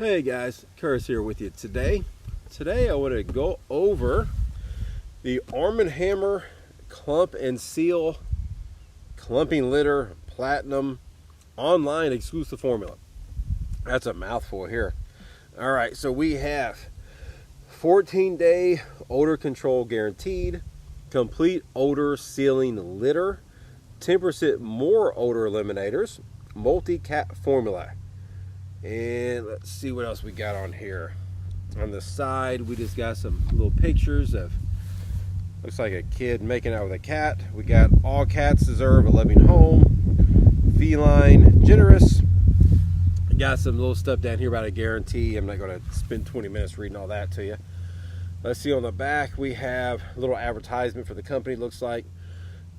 Hey guys, Curtis here with you today. Today I want to go over the Arm & Hammer Clump and Seal Clumping Litter Platinum online exclusive formula. That's a mouthful here. All right, so we have 14-day odor control guaranteed, complete odor sealing litter, 10% more odor eliminators, multi-cat formula. And let's see what else we got on here. On the side, we just got some little pictures of, looks like a kid making out with a cat. We got all cats deserve a loving home, feline, generous. Got some little stuff down here about a guarantee. I'm not going to spend 20 minutes reading all that to you. Let's see, on the back, we have a little advertisement for the company, looks like.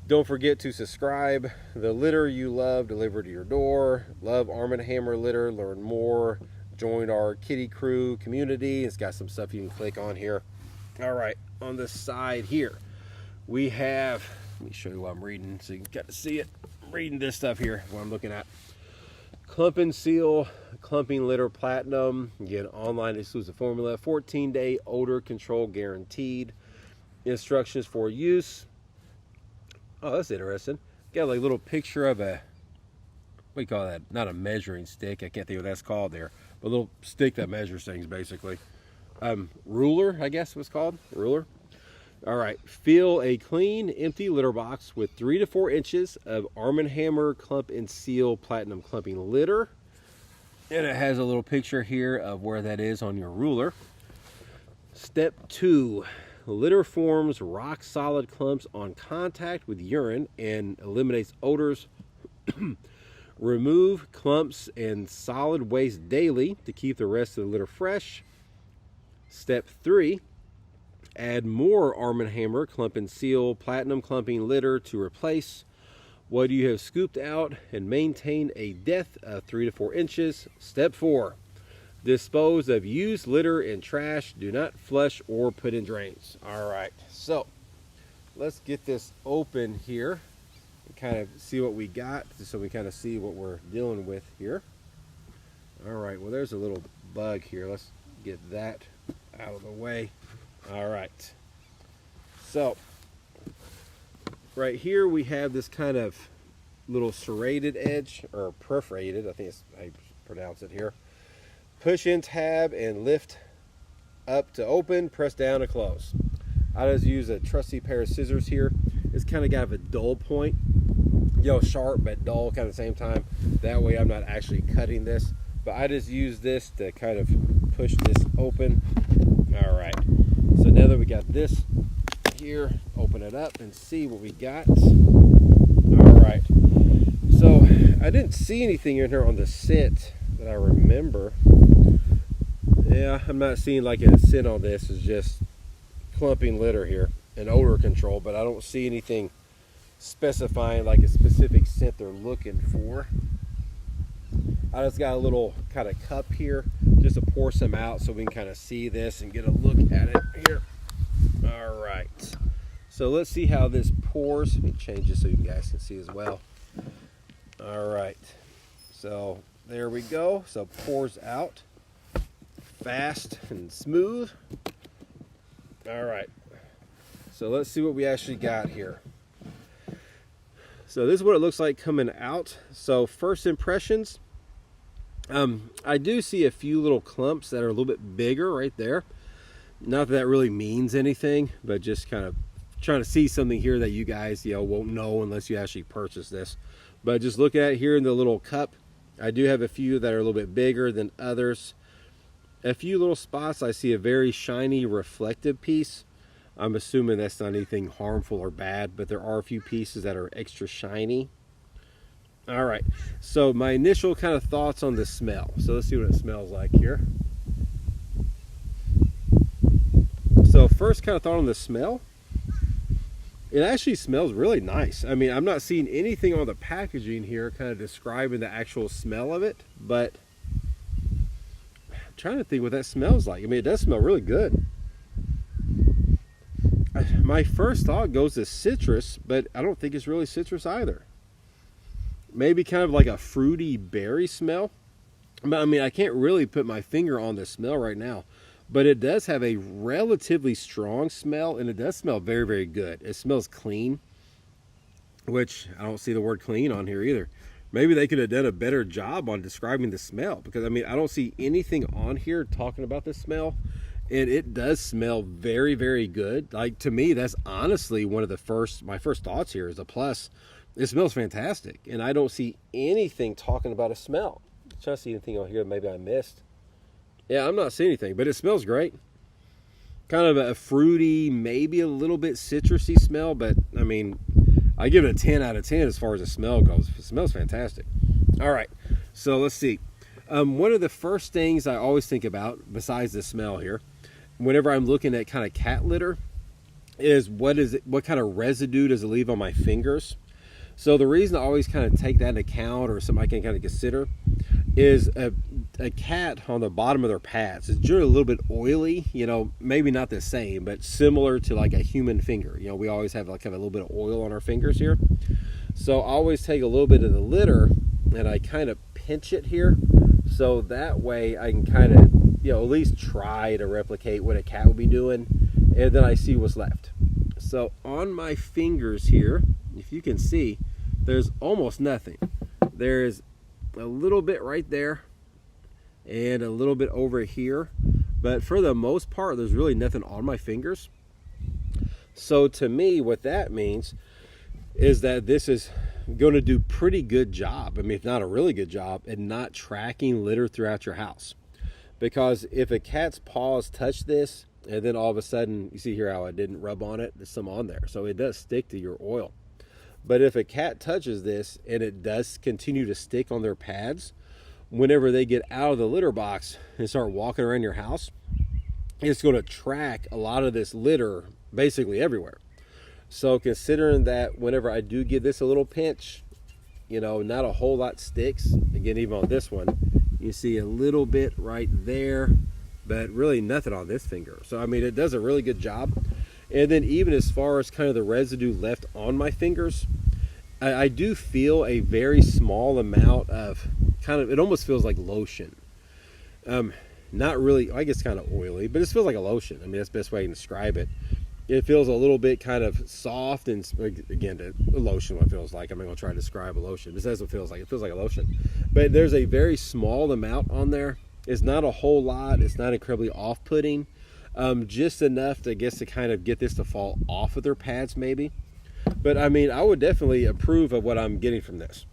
Don't forget to subscribe. The litter you love delivered to your door. Love Arm & Hammer litter. Learn more. Join our kitty crew community. It's got some stuff you can click on here. All right, on the side here, we have, let me show you what I'm reading so you can get to see it. I'm reading this stuff here, what I'm looking at. Clump and Seal Clumping Litter Platinum. Again, online exclusive formula. 14-day odor control guaranteed. Instructions for use. Oh, that's interesting. Got like a little picture of a, what do you call that? Not a measuring stick. I can't think of what that's called there. But a little stick that measures things, basically. Ruler, I guess it was called. Ruler. All right. Fill a clean, empty litter box with 3 to 4 inches of Arm & Hammer Clump and Seal Platinum Clumping Litter. And it has a little picture here of where that is on your ruler. Step 2. Litter forms rock solid clumps on contact with urine and eliminates odors. Remove clumps and solid waste daily to keep the rest of the litter fresh. Step 3. Add more Arm & Hammer Clump and Seal Platinum Clumping Litter to replace what you have scooped out and maintain a depth of 3 to 4 inches. Step 4. Dispose of used litter and trash. Do not flush or put in drains. All right, so let's get this open here and kind of see what we got, just so we kind of see what we're dealing with here. All right, well, there's a little bug here. Let's get that out of the way. All right, so right here we have this kind of little serrated edge, or perforated, I think it's how you pronounce it here. Push in tab and lift up to open, press down to close. I just use a trusty pair of scissors here. It's kind of got a dull point, sharp but dull kind of the same time. That way I'm not actually cutting this, but I just use this to kind of push this open. All right, so now that we got this here, open it up and see what we got. All right, so I didn't see anything in here on the scent that I remember. Yeah, I'm not seeing like a scent on this. It's just clumping litter here and odor control, but I don't see anything specifying like a specific scent they're looking for. I just got a little kind of cup here just to pour some out so we can kind of see this and get a look at it here. All right, so let's see how this pours. Let me change this so you guys can see as well. All right, so there we go. So pours out fast and smooth. All right, so let's see what we actually got here. So this is what it looks like coming out. So first impressions, I do see a few little clumps that are a little bit bigger right there. Not that that really means anything, but just kind of trying to see something here that you guys won't know unless you actually purchase this. But just look at it here in the little cup. I do have a few that are a little bit bigger than others. A few little spots, I see a very shiny reflective piece. I'm assuming that's not anything harmful or bad, but there are a few pieces that are extra shiny. All right, so my initial kind of thoughts on the smell. So let's see what it smells like here. So first kind of thought on the smell. It actually smells really nice. I mean, I'm not seeing anything on the packaging here kind of describing the actual smell of it, but I'm trying to think what that smells like. I mean, it does smell really good. My first thought goes to citrus, but I don't think it's really citrus either. Maybe kind of like a fruity berry smell. But I mean, I can't really put my finger on the smell right now, but it does have a relatively strong smell, and it does smell very, very good. It smells clean, which I don't see the word clean on here either. Maybe they could have done a better job on describing the smell, because I mean, I don't see anything on here talking about the smell, and it does smell very, very good. Like, to me, that's honestly one of my first thoughts here is a plus. It smells fantastic, and I don't see anything talking about a smell. I'm trying to see anything on here that maybe I missed. Yeah, I'm not seeing anything, but it smells great. Kind of a fruity, maybe a little bit citrusy smell, but I mean, I give it a 10 out of 10 as far as the smell goes. It smells fantastic. All right, so let's see. One of the first things I always think about, besides the smell here, whenever I'm looking at kind of cat litter, is what kind of residue does it leave on my fingers? So the reason I always kind of take that into account, or something I can kind of consider, is a cat on the bottom of their pads is generally a little bit oily, you know, maybe not the same, but similar to like a human finger. You know, we always have like a little bit of oil on our fingers here. So I always take a little bit of the litter and I kind of pinch it here. So that way I can kind of, you know, at least try to replicate what a cat would be doing. And then I see what's left. So on my fingers here, if you can see, there's almost nothing. There's a little bit right there and a little bit over here, but for the most part there's really nothing on my fingers. So to me, what that means is that this is going to do pretty good job, I mean, if not a really good job, at not tracking litter throughout your house. Because if a cat's paws touch this and then all of a sudden, you see here how I didn't rub on it, there's some on there, so it does stick to your oil. But if a cat touches this and it does continue to stick on their pads, whenever they get out of the litter box and start walking around your house, it's going to track a lot of this litter basically everywhere. So considering that whenever I do give this a little pinch, you know, not a whole lot sticks. Again, even on this one, you see a little bit right there, but really nothing on this finger. So, I mean, it does a really good job. And then even as far as kind of the residue left on my fingers, I do feel a very small amount of kind of, it almost feels like lotion. Not really, I guess kind of oily, but it feels like a lotion. I mean, that's the best way I can describe it. It feels a little bit kind of soft, and again, a lotion, what it feels like. I'm not going to try to describe a lotion. This is what it feels like. It feels like a lotion. But there's a very small amount on there. It's not a whole lot. It's not incredibly off-putting. Just enough, I guess, to kind of get this to fall off of their pads maybe. But I mean, I would definitely approve of what I'm getting from this.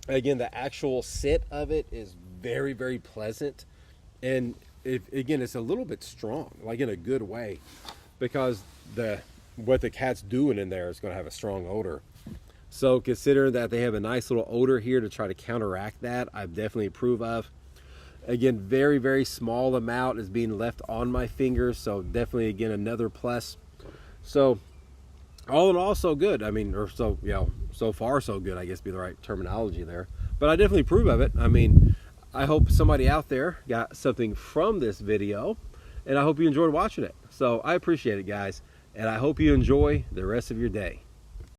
Again, the actual sit of it is very, very pleasant. And again, it's a little bit strong, like in a good way, because what the cat's doing in there is going to have a strong odor. So considering that they have a nice little odor here to try to counteract that, I definitely approve of. Again, very, very small amount is being left on my fingers, so definitely, again, another plus. So all in all, so good. I mean, or so, you know, so far so good, I guess be the right terminology there. But I definitely approve of it. I mean, I hope somebody out there got something from this video, and I hope you enjoyed watching it. So I appreciate it, guys, and I hope you enjoy the rest of your day.